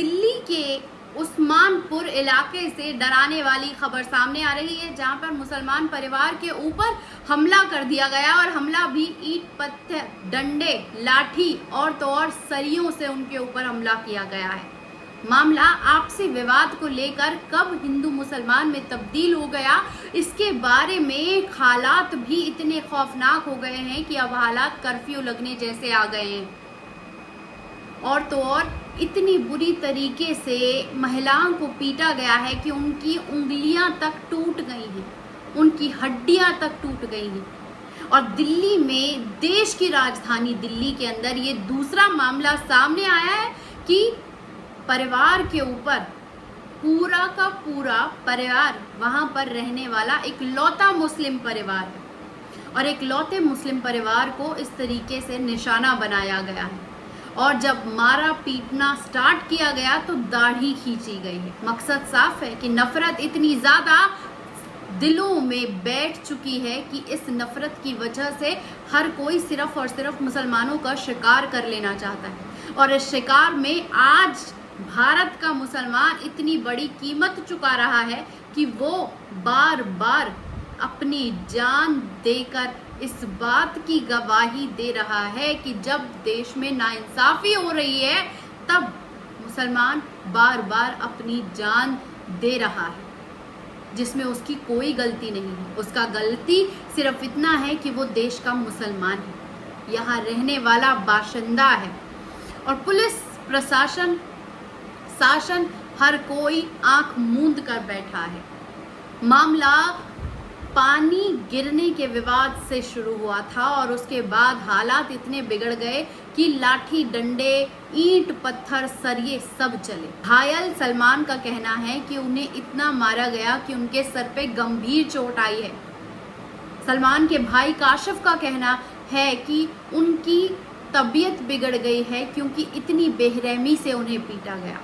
दिल्ली के उस्मानपुर इलाके से डराने वाली खबर सामने आ रही है, जहां पर मुसलमान परिवार के ऊपर हमला कर दिया गया और हमला भी ईंट पत्थर डंडे लाठी और तो और सरियों से उनके ऊपर हमला किया गया है। मामला आपसी विवाद को लेकर कब हिंदू मुसलमान में तब्दील हो गया, इसके बारे में हालात भी इतने खौफनाक हो गए हैं कि अब हालात कर्फ्यू लगने जैसे आ गए हैं। और तो और इतनी बुरी तरीके से महिलाओं को पीटा गया है कि उनकी उंगलियां तक टूट गई हैं, उनकी हड्डियां तक टूट गई हैं। और दिल्ली में, देश की राजधानी दिल्ली के अंदर ये दूसरा मामला सामने आया है कि परिवार के ऊपर पूरा का पूरा परिवार, वहां पर रहने वाला इकलौता मुस्लिम परिवार है और इकलौते मुस्लिम परिवार को इस तरीके से निशाना बनाया गया है। और जब मारा पीटना स्टार्ट किया गया तो दाढ़ी खींची गई है। मकसद साफ है कि नफरत इतनी ज्यादा दिलों में बैठ चुकी है कि इस नफरत की वजह से हर कोई सिर्फ और सिर्फ मुसलमानों का शिकार कर लेना चाहता है। और इस शिकार में आज भारत का मुसलमान इतनी बड़ी कीमत चुका रहा है कि वो बार बार अपनी जान देकर इस बात की गवाही दे रहा है कि जब देश में नाइंसाफी हो रही है तब मुसलमान बार बार अपनी जान दे रहा है, जिसमें उसकी कोई गलती नहीं है। उसका गलती सिर्फ इतना है कि वो देश का मुसलमान है, यहाँ रहने वाला बाशिंदा है। और पुलिस प्रशासन शासन हर कोई आंख मूंद कर बैठा है। मामला पानी गिरने के विवाद से शुरू हुआ था और उसके बाद हालात इतने बिगड़ गए कि लाठी डंडे ईंट पत्थर सरिये सब चले। घायल सलमान का कहना है कि उन्हें इतना मारा गया कि उनके सर पे गंभीर चोट आई है। सलमान के भाई काशिफ का कहना है कि उनकी तबीयत बिगड़ गई है क्योंकि इतनी बेरहमी से उन्हें पीटा गया।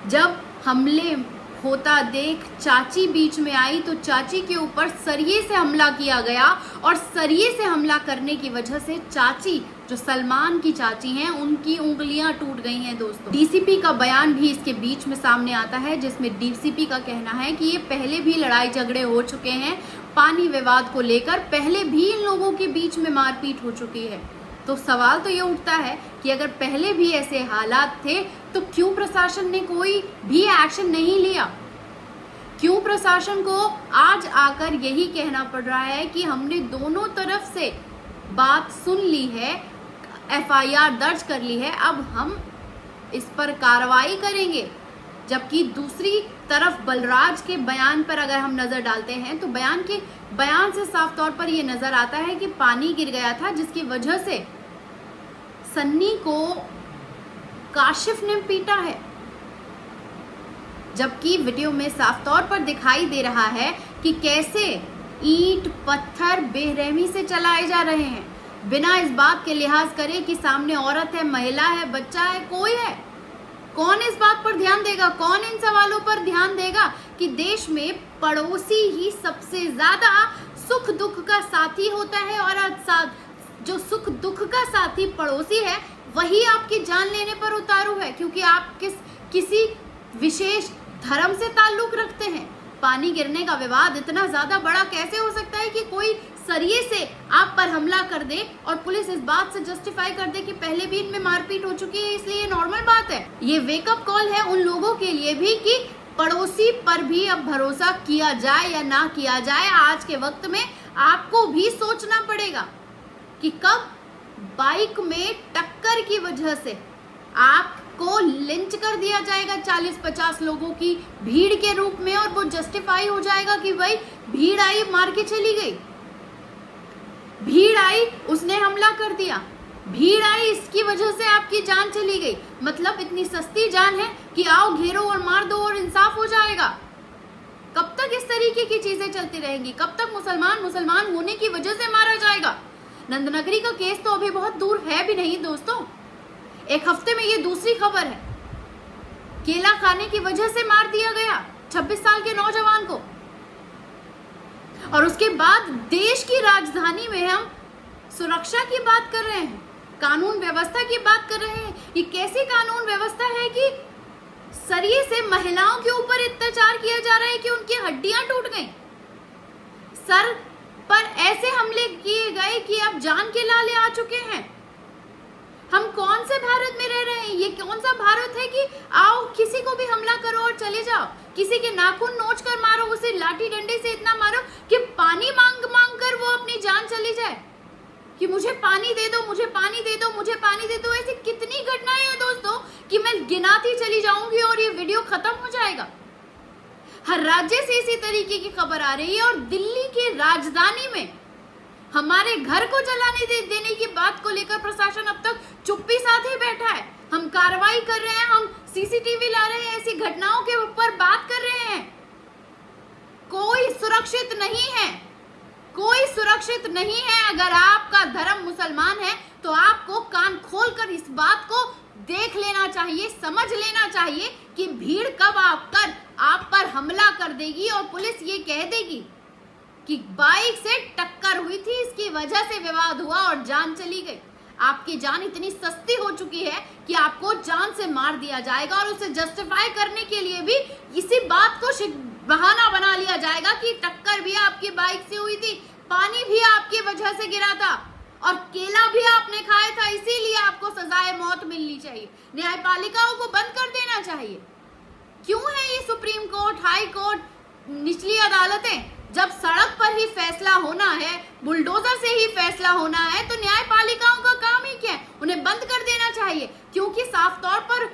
जब हमले होता देख चाची बीच में आई तो चाची के ऊपर सरिये से हमला किया गया और सरिये से हमला करने की वजह से चाची, जो सलमान की चाची हैं, उनकी उंगलियां टूट गई हैं। दोस्तों, डीसीपी का बयान भी इसके बीच में सामने आता है, जिसमें डीसीपी का कहना है कि ये पहले भी लड़ाई झगड़े हो चुके हैं पानी विवाद को लेकर, पहले भी इन लोगों के बीच में मारपीट हो चुकी है। तो सवाल तो ये उठता है कि अगर पहले भी ऐसे हालात थे तो क्यों प्रशासन ने कोई भी एक्शन नहीं लिया? क्यों प्रशासन को आज आकर यही कहना पड़ रहा है कि हमने दोनों तरफ से बात सुन ली है, एफआईआर दर्ज कर ली है, अब हम इस पर कार्रवाई करेंगे। जबकि दूसरी तरफ बलराज के बयान पर अगर हम नजर डालते हैं तो बयान से साफ तौर पर यह नजर आता है कि पानी गिर गया था, जिसकी वजह से सन्नी को काशिफ ने पीटा है। जबकि वीडियो में साफ तौर पर दिखाई दे रहा है कि कैसे ईंट पत्थर बेरहमी से चलाए जा रहे हैं, बिना इस बात के लिहाज करे कि सामने औरत है, महिला है, बच्चा है, कोई है। कौन इस बात पर ध्यान देगा? कौन इन सवालों पर ध्यान देगा कि देश में पड़ोसी ही सबसे ज्यादा सुख दुख का साथी होता है और जो सुख दुख का साथी पड़ोसी है वही आपकी जान लेने पर उतारू है, क्योंकि आप किसी विशेष धर्म से ताल्लुक रखते हैं। पानी गिरने का विवाद इतना ज्यादा बड़ा कैसे हो सकता है कि कोई सरिये से आप पर हमला कर दे और पुलिस इस बात से जस्टिफाई कर दे कि पहले भी इनमें मारपीट हो चुकी है, इसलिए नॉर्मल बात है। ये वेकअप कॉल है उन लोगों के लिए भी कि पड़ोसी पर भी अब भरोसा किया जाए या ना किया जाए। आज के वक्त में आपको भी सोचना पड़ेगा कि कब बाइक में टक्कर की वजह से आपको लिंच कर दिया जाएगा 40-50 लोगों की भीड़ के रूप में, और वो जस्टिफाई हो जाएगा कि भाई भीड़ आई मार के चली गई, भीड़ आई उसने हमला कर दिया, भीड़ आई इसकी वजह से आपकी जान चली गई। मतलब इतनी सस्ती जान है कि आओ घेरो और मार दो और इंसाफ हो जाएगा। कब तक इस तरीके की चीजें चलती रहेंगी? कब तक मुसलमान होने की वजह से मारा जाएगा? नंदनगरी का केस तो अभी बहुत दूर है भी नहीं दोस्तों, एक हफ्ते में ये दूसरी खबर है। केला खाने की वजह से मार दिया गया 26 साल के नौजवान को, और उसके बाद देश की राजधानी में हम सुरक्षा की बात कर रहे हैं, कानून व्यवस्था की बात कर रहे हैं। ये कैसी कानून व्यवस्था है कि सरिये से महिलाओं के ऊपर अत्याचार किया जा रहा है कि उनकी हड्डियां टूट गई। सर पर ऐसे हमले किए गए कि अब जान के लाले आ चुके हैं। हम कौन से भारत में रह रहे हैं? ये कौन सा भारत है कि आओ किसी को भी हमला करो और चले जाओ, किसी के नाखून नोच कर मारो, उसे लाठी डंडे से इतना मारो कि पानी मांग मांग कर वो अपनी जान चली जाए, कि मुझे पानी दे दो, मुझे पानी दे दो, मुझे पानी दे दो। ऐसी कितनी घटनाएं हैं दोस्तों कि मैं गिनाती चली जाऊंगी और ये वीडियो खत्म हो जाएगा। हर राज्य से इसी तरीके की खबर आ रही है और दिल्ली की राजधानी में हमारे घर को जलाने देने की बात को लेकर प्रशासन अब तक चुप्पी साध ही बैठा है। हम कार्रवाई कर रहे हैं, हम सीसीटीवी ला रहे हैं, ऐसी घटनाओं के ऊपर बात कर रहे हैं। कोई सुरक्षित नहीं है, कोई सुरक्षित नहीं है। अगर आपका धर्म मुसलमान है तो आपको कान खोलकर इस बात को देख लेना चाहिए, समझ लेना चाहिए कि भीड़ कब आप पर हमला कर देगी और पुलिस ये कह देगी कि बाइक से टक्कर हुई थी, इसकी वजह से विवाद हुआ और जान चली गई। आपकी जान इतनी सस्ती हो चुकी है कि आपको जान से मार दिया जाएगा और उसे जस्टिफाई करने के लिए भी इसी बात को बहाना बना लिया जाएगा कि टक्कर भी आपकी बाइक से हुई थी, पानी भी आपकी वजह से गिरा था और केला भी आपने खाया था, इसीलिए आपको सजाए मौत मिलनी चाहिए। न्यायपालिकाओं को बंद कर देना चाहिए। क्यों है ये सुप्रीम कोर्ट, हाई कोर्ट, निचली अदालतें? जब सड़क पर ही फैसला होना है, बुलडोजर से ही फैसला होना है, तो न्यायपालिकाओं का काम ही क्या है? उन्हें बंद कर देना चाहिए, क्योंकि साफ तौर पर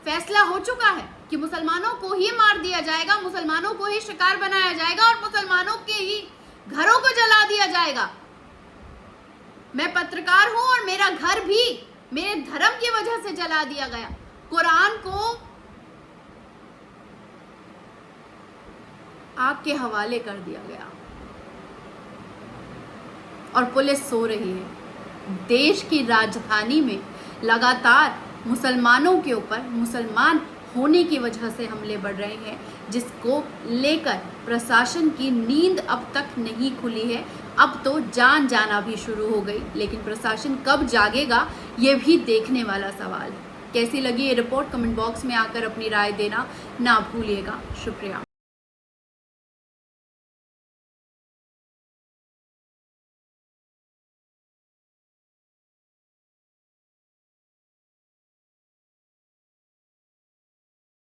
फैसला हो चुका है कि मुसलमानों को ही मार दिया जाएगा, मुसलमानों को ही शिकार बनाया जाएगा और मुसलमानों के ही घरों को जला दिया जाएगा। मैं पत्रकार हूं और मेरा घर भी मेरे धर्म की वजह से जला दिया गया। कुरान को आग के हवाले कर दिया गया और पुलिस सो रही है। देश की राजधानी में लगातार मुसलमानों के ऊपर मुसलमान होने की वजह से हमले बढ़ रहे हैं, जिसको लेकर प्रशासन की नींद अब तक नहीं खुली है। अब तो जान जाना भी शुरू हो गई, लेकिन प्रशासन कब जागेगा ये भी देखने वाला सवाल है। कैसी लगी ये रिपोर्ट? कमेंट बॉक्स में आकर अपनी राय देना ना भूलिएगा। शुक्रिया।